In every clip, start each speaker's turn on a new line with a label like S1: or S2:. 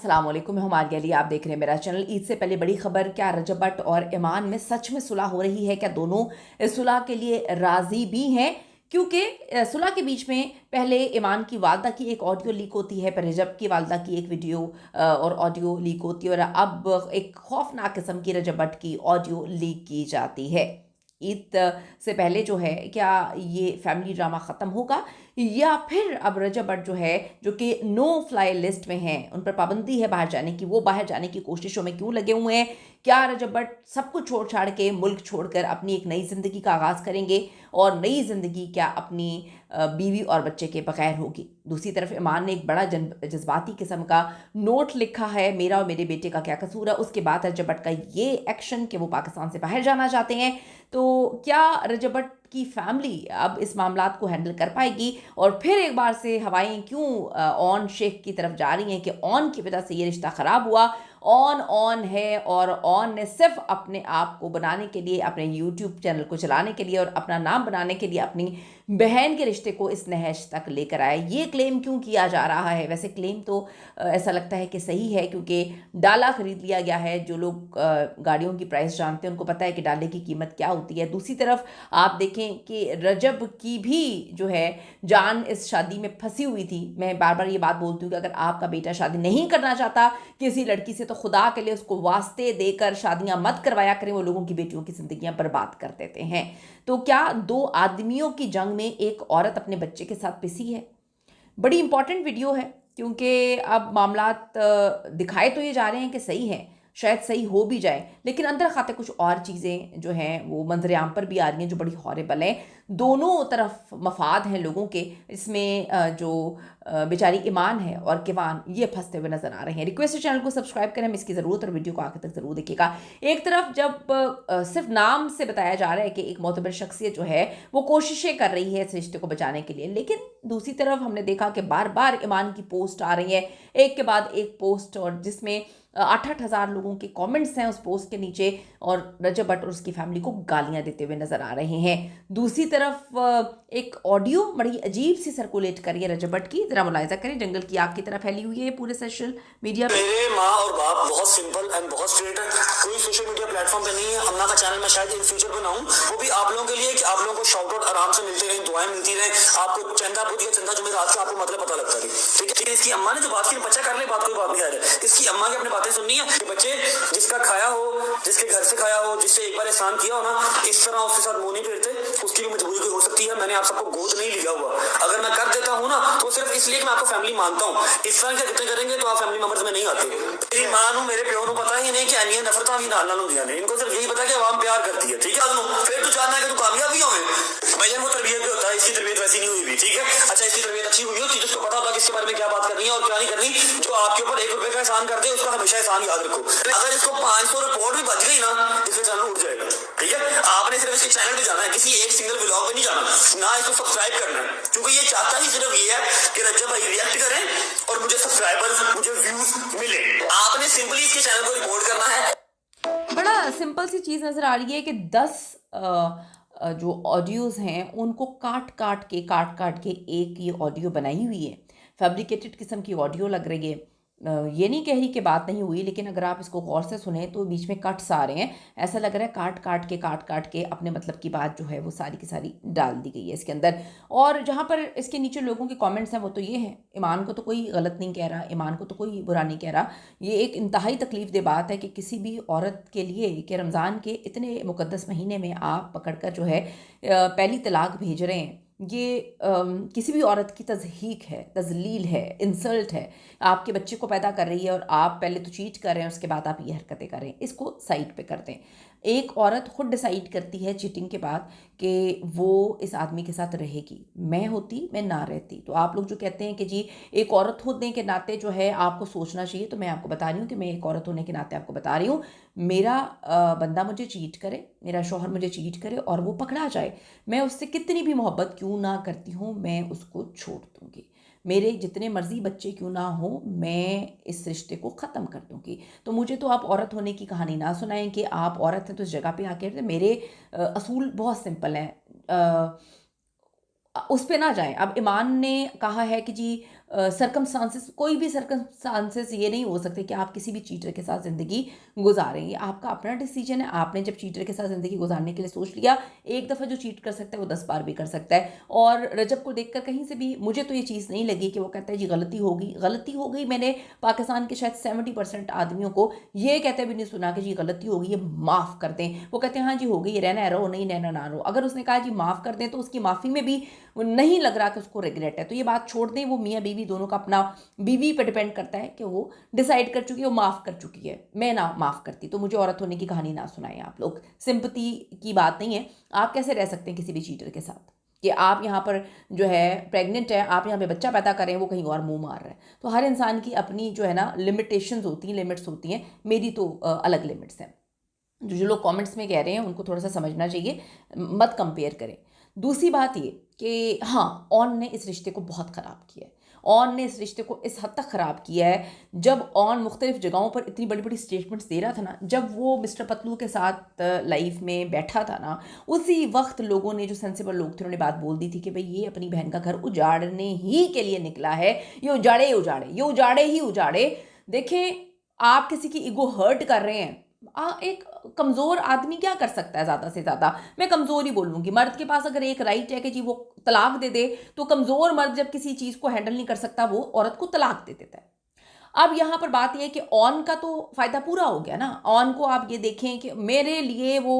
S1: अस्सलाम वालेकुम, मैं हूं मारिया अली। आप देख रहे हैं मेरा चैनल। ईद से पहले बड़ी खबर, क्या रजब भट्ट और ईमान में सच में सुलह हो रही है? क्या दोनों इस सुलह के लिए राजी भी हैं? क्योंकि सुलह के बीच में पहले ईमान की वालदा की एक ऑडियो लीक होती है, फिर रजब की वालदा की एक वीडियो और ऑडियो लीक होती है, और अब एक खौफनाक किस्म की रजब भट्ट की ऑडियो लीक की जाती है। ईद से पहले जो है, क्या ये फैमिली ड्रामा ख़त्म होगा, या फिर अब रजब भट्ट जो है, जो कि नो फ्लाई लिस्ट में हैं, उन पर पाबंदी है बाहर जाने की, वो बाहर जाने की कोशिशों में क्यों लगे हुए हैं? क्या रजब भट्ट सब कुछ छोड़ छाड़ के, मुल्क छोड़कर अपनी एक नई ज़िंदगी का आगाज़ करेंगे? और नई ज़िंदगी क्या अपनी बीवी और बच्चे के बगैर होगी? दूसरी तरफ ईमान ने एक बड़ा जज्बाती किस्म का नोट लिखा है, मेरा और मेरे बेटे का क्या कसूर है। उसके बाद रजब भट्ट का ये एक्शन कि वो पाकिस्तान से बाहर जाना चाहते हैं। तो क्या रजब भट्ट की फैमिली अब इस मामलात को हैंडल कर पाएगी? और फिर एक बार से हवाएं क्यों ऑन शेख की तरफ जा रही हैं कि ऑन की वजह से ये रिश्ता ख़राब हुआ? ऑन है, और ऑन ने सिर्फ अपने आप को बनाने के लिए, अपने यूट्यूब चैनल को चलाने के लिए और अपना नाम बनाने के लिए अपनी बहन के रिश्ते को इस नहज तक लेकर आए। ये क्लेम क्यों किया जा रहा है? वैसे क्लेम तो ऐसा लगता है कि सही है, क्योंकि डाला ख़रीद लिया गया है। जो लोग गाड़ियों की प्राइस जानते हैं उनको पता है कि डाले की कीमत क्या होती है। दूसरी तरफ आप देखें कि रजब की भी जो है जान इस शादी में फंसी हुई थी। मैं बार बार ये बात बोलती हूँ कि अगर आपका बेटा शादी नहीं करना चाहता किसी लड़की से, तो खुदा के लिए उसको वास्ते देकर शादियां मत करवाया करें। वो लोगों की बेटियों की जिंदगियां बर्बाद कर देते हैं। तो क्या दो आदमियों की जंग में एक औरत अपने बच्चे के साथ पिसी है? बड़ी इंपॉर्टेंट वीडियो है, क्योंकि अब मामलात दिखाए तो ये जा रहे हैं कि सही है, शायद सही हो भी जाए, लेकिन अंदर खाते कुछ और चीज़ें जो हैं वो मंजरेआम पर भी आ रही हैं जो बड़ी हॉरेबल हैं। दोनों तरफ मफाद हैं लोगों के। इसमें जो बेचारी ईमान है और किवान, ये फंसते हुए नजर आ रहे हैं। रिक्वेस्ट है चैनल को सब्सक्राइब करें, हम इसकी ज़रूरत, और वीडियो को आखिर तक ज़रूर देखिएगा। एक तरफ जब सिर्फ नाम से बताया जा रहा है कि एक मोतबर शख्सियत जो है वो कोशिशें कर रही है इस रिश्ते को बचाने के लिए, लेकिन दूसरी तरफ हमने देखा कि बार बार ईमान की पोस्ट आ रही है, एक के बाद एक पोस्ट, और जिसमें 8-8 हज़ार लोगों के कमेंट्स हैं उस पोस्ट के नीचे, और रजब भट्ट और उसकी फैमिली को गालियां देते हुए नजर आ रहे हैं। दूसरी तरफ एक ऑडियो बड़ी अजीब सी सर्कुलेट करी है रजब भट्ट की, जरा मुलाहिजा करें। जंगल की आग की तरह फैली हुई है पूरे सोशल मीडिया पे।
S2: मेरे माँ और बाप बहुत सिंपल एंड बहुत स्ट्रेट है, कोई सोशल मीडिया प्लेटफॉर्म पे नहीं है। अम्मा का चैनल मैं शायद इन फ्यूचर बनाऊं, वो भी आप लोगों के लिए, कि आप लोगों को शॉर्ट आउट आराम से मिलते रहे, दुआएं मिलती रहे, आपको चंदा बुद्ध या चंदा जुमेरात का आपको मतलब पता लगता रहे। ठीक है, इसकी अम्मा ने जो बात की, बच्चा कर ले बात, कोई बात नहीं आ रहा है। इसकी अम्मा की अपनी बातें सुननी है कि बच्चे जिसका खाया हो, जिसके घर से खाया हो, जिससे एक बार एहसान किया हो ना, इस तरह उसके साथ मुंह नहीं फेरते। उसकी भी मजबूरी हो सकती है। मैंने आप सबको गोद नहीं लिया हुआ, अगर मैं कर देता हूँ ना तो सिर्फ इसलिए कि मैं आपको फैमिली मानता हूँ। इस तरह के जितने करेंगे तो आप फैमिली मेंबर्स में नहीं आते। मेरी माँ नू, मेरे प्यो नू पता ही नहीं कि अन्य नफरतां भी नाल नाल होंदियां ने। इनको सिर्फ यही पता है कि आवाम प्यार करती है। ठीक है, फिर तू चाहना है कि तू कामयाब भी होवे। भैया वो तरबियत भी होता है, इसकी तरबियत वैसी नहीं हुई भी। ठीक है, अच्छा इसकी तरबियत अच्छी हुई होती तो उसको पता होता कि इसके बारे में क्या बात करनी है और क्या नहीं करनी। जो आपके ऊपर 1 रुपए का एहसान कर दे उसका हमेशा एहसान याद रखो। अगर इसको 500 रिपोर्ट भी बच गई ना, इसका चैनल उठ जाएगा। ठीक है, आपने सिर्फ इसके चैनल पे जाना है, किसी एक सिंगल व्लॉग पे नहीं जाना, ना इसको सब्सक्राइब करना है, क्योंकि ये चाहता ही सिर्फ ये है कि रजब भाई रिएक्ट करें और मुझे सब्सक्राइबर्स, मुझे व्यूज मिले। आपने सिंपली इसके चैनल को रिपोर्ट करना है।
S1: बड़ा सिंपल सी चीज़ नज़र आ रही है कि 10 जो ऑडियोज़ हैं उनको काट काट के एक ये ऑडियो बनाई हुई है। फैब्रिकेटेड किस्म की ऑडियो लग रही है। ये नहीं कह रही कि बात नहीं हुई, लेकिन अगर आप इसको गौर से सुने तो बीच में कट्स आ रहे हैं। ऐसा लग रहा है काट के अपने मतलब की बात जो है वो सारी की सारी डाल दी गई है इसके अंदर। और जहाँ पर इसके नीचे लोगों के कमेंट्स हैं वो तो ये हैं, ईमान को तो कोई गलत नहीं कह रहा, ईमान को तो कोई बुरा नहीं कह रहा। ये एक इंतहाई तकलीफ़देह बात है कि किसी भी औरत के लिए कि रमज़ान के इतने मुक़द्दस महीने में आप पकड़कर जो है पहली तलाक भेज रहे हैं। ये किसी भी औरत की तज़हीक है, तज़लील है, इंसल्ट है। आपके बच्चे को पैदा कर रही है और आप पहले तो चीट कर रहे हैं, उसके बाद आप ये हरकतें कर रहे हैं। इसको साइड पे करते हैं। एक औरत खुद डिसाइड करती है चीटिंग के बाद कि वो इस आदमी के साथ रहेगी। मैं होती मैं ना रहती। तो आप लोग जो कहते हैं कि जी एक औरत होने के नाते जो है आपको सोचना चाहिए, तो मैं आपको बता रही हूँ कि मैं एक औरत होने के नाते आपको बता रही हूँ, मेरा बंदा मुझे चीट करे, मेरा शौहर मुझे चीट करे और वो पकड़ा जाए, मैं उससे कितनी भी मोहब्बत क्यों ना करती हूँ, मैं उसको छोड़ दूँगी। मेरे जितने मर्जी बच्चे क्यों ना हो, मैं इस रिश्ते को ख़त्म कर दूँगी। तो मुझे तो आप औरत होने की कहानी ना सुनाएं कि आप औरत हैं तो इस जगह पे आके मेरे असूल बहुत सिंपल हैं। उस पे ना जाएं। अब ईमान ने कहा है कि जी सर्कमस्टांसेस, कोई भी सर्कमस्टांसेस ये नहीं हो सकते कि आप किसी भी चीटर के साथ ज़िंदगी गुजारें। ये आपका अपना डिसीजन है। आपने जब चीटर के साथ ज़िंदगी गुजारने के लिए सोच लिया, एक दफ़ा जो चीट कर सकता है वो 10 बार भी कर सकता है। और रजब को देखकर कहीं से भी मुझे तो ये चीज़ नहीं लगी कि वो कहता है जी गलती हो गई। मैंने पाकिस्तान के शायद 70% आदमियों को ये कहते भी नहीं सुना कि जी गलती हो गई, ये माफ़ कर दें। वो कहते हैं हाँ जी हो गई, रहना रहो, नहीं रहना ना रहो। अगर उसने कहा जी माफ़ कर दें तो उसकी माफ़ी में भी नहीं लग रहा कि उसको रिग्रेट है, तो ये बात छोड़ दें। वो मियाँ बीवी दोनों का अपना, बीवी पर डिपेंड करता है कि वो डिसाइड कर चुकी है, वो माफ़ कर चुकी है। मैं ना माफ़ करती तो मुझे औरत होने की कहानी ना सुनाएं आप लोग। सिंपैथी की बात नहीं है। आप कैसे रह सकते हैं किसी भी चीटर के साथ कि आप यहाँ पर जो है प्रेग्नेंट है, आप यहाँ पे बच्चा पैदा करें, वो कहीं और मुंह मार रहा है। तो हर इंसान की अपनी जो है ना लिमिटेशंस होती हैं, लिमिट्स होती हैं। मेरी तो अलग लिमिट्स हैं। जो लोग कमेंट्स में कह रहे हैं उनको थोड़ा सा समझना चाहिए, मत कंपेयर करें। दूसरी बात ये कि हाँ, ऑन ने इस रिश्ते को बहुत ख़राब किया है। ऑन ने इस रिश्ते को इस हद तक ख़राब किया है, जब ऑन मुख्तलिफ जगहों पर इतनी बड़ी बड़ी स्टेटमेंट्स दे रहा था ना, जब वो मिस्टर पतलू के साथ लाइफ में बैठा था ना, उसी वक्त लोगों ने, जो सेंसिबल लोग थे, उन्होंने बात बोल दी थी कि भाई ये अपनी बहन का घर उजाड़ने ही के लिए निकला है, ये उजाड़े ही उजाड़े। देखें, आप किसी की ईगो हर्ट कर रहे हैं। एक कमज़ोर आदमी क्या कर सकता है? ज़्यादा से ज़्यादा मैं कमज़ोर ही बोलूँगी। मर्द के पास अगर एक राइट है कि जी वो तलाक दे दे, तो कमज़ोर मर्द जब किसी चीज़ को हैंडल नहीं कर सकता, वो औरत को तलाक दे देता है। अब यहाँ पर बात यह है कि ऑन का तो फ़ायदा पूरा हो गया ना। ऑन को आप ये देखें कि मेरे लिए वो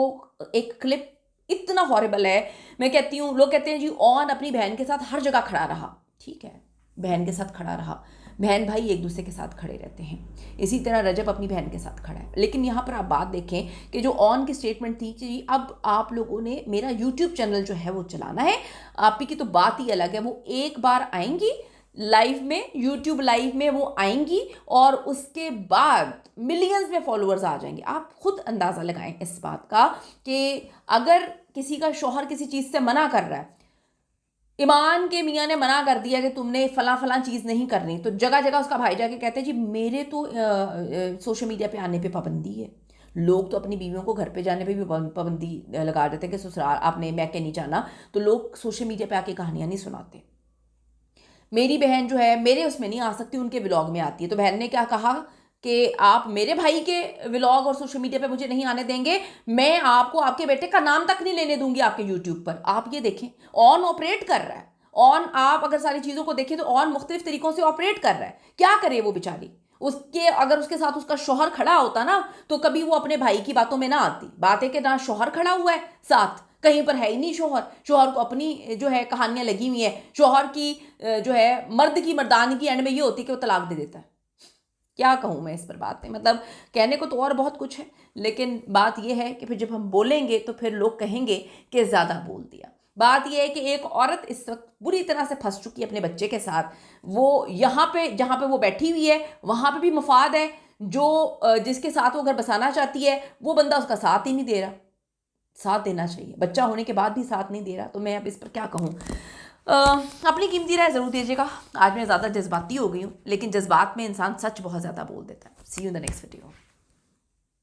S1: एक क्लिप इतना हॉरिबल है। मैं कहती हूँ, लोग कहते हैं जी ऑन अपनी बहन के साथ हर जगह खड़ा रहा। ठीक है, बहन के साथ खड़ा रहा, बहन भाई एक दूसरे के साथ खड़े रहते हैं। इसी तरह रजब अपनी बहन के साथ खड़ा है। लेकिन यहाँ पर आप बात देखें कि जो ऑन की स्टेटमेंट थी कि अब आप लोगों ने मेरा यूट्यूब चैनल जो है वो चलाना है, आप ही की तो बात ही अलग है। वो एक बार आएंगी लाइव में, यूट्यूब लाइव में वो आएंगी और उसके बाद मिलियंस में फॉलोअर्स आ जाएंगे। आप खुद अंदाज़ा लगाएं इस बात का कि अगर किसी का शौहर किसी चीज़ से मना कर रहा है, ईमान के मियाँ ने मना कर दिया कि तुमने फला चीज़ नहीं करनी, तो जगह जगह उसका भाई जाके कहते हैं जी मेरे तो सोशल मीडिया पे आने पे पाबंदी है। लोग तो अपनी बीवियों को घर पे जाने पे भी पाबंदी लगा देते हैं कि ससुराल आपने मैके नहीं जाना, तो लोग सोशल मीडिया पे आके कहानियाँ नहीं सुनाते। मेरी बहन जो है मेरे उसमें नहीं आ सकती, उनके व्लॉग में आती है। तो बहन ने क्या कहा कि आप मेरे भाई के व्लॉग और सोशल मीडिया पे मुझे नहीं आने देंगे, मैं आपको आपके बेटे का नाम तक नहीं लेने दूंगी आपके यूट्यूब पर। आप ये देखें, ऑन ऑपरेट कर रहा है। ऑन, आप अगर सारी चीज़ों को देखें तो ऑन मुख्तलिफ तरीकों से ऑपरेट कर रहा है। क्या करे वो बेचारी? उसके अगर उसके साथ उसका शौहर खड़ा होता ना, तो कभी वो अपने भाई की बातों में ना आती। बात है कि ना शौहर खड़ा हुआ है साथ, कहीं पर है ही नहीं शौहर। शौहर को अपनी जो है कहानियां लगी हुई हैं। शौहर की जो है मर्द की मर्दानगी एंड में ये होती है कि वो तलाक दे देता है। क्या कहूँ मैं इस पर बात में, मतलब कहने को तो और बहुत कुछ है, लेकिन बात यह है कि फिर जब हम बोलेंगे तो फिर लोग कहेंगे कि ज़्यादा बोल दिया। बात यह है कि एक औरत इस वक्त बुरी तरह से फंस चुकी है अपने बच्चे के साथ। वो यहाँ पे जहाँ पे वो बैठी हुई है वहाँ पे भी मफाद है। जो जिसके साथ वो घर बसाना चाहती है वो बंदा उसका साथ ही नहीं दे रहा। साथ देना चाहिए, बच्चा होने के बाद भी साथ नहीं दे रहा। तो मैं अब इस पर क्या कहूँ। अपनी कीमती राय ज़रूर दीजिएगा। आज मैं ज़्यादा जज्बाती हो गई हूँ, लेकिन जज्बात में इंसान सच बहुत ज़्यादा बोल देता है। See you in the next video.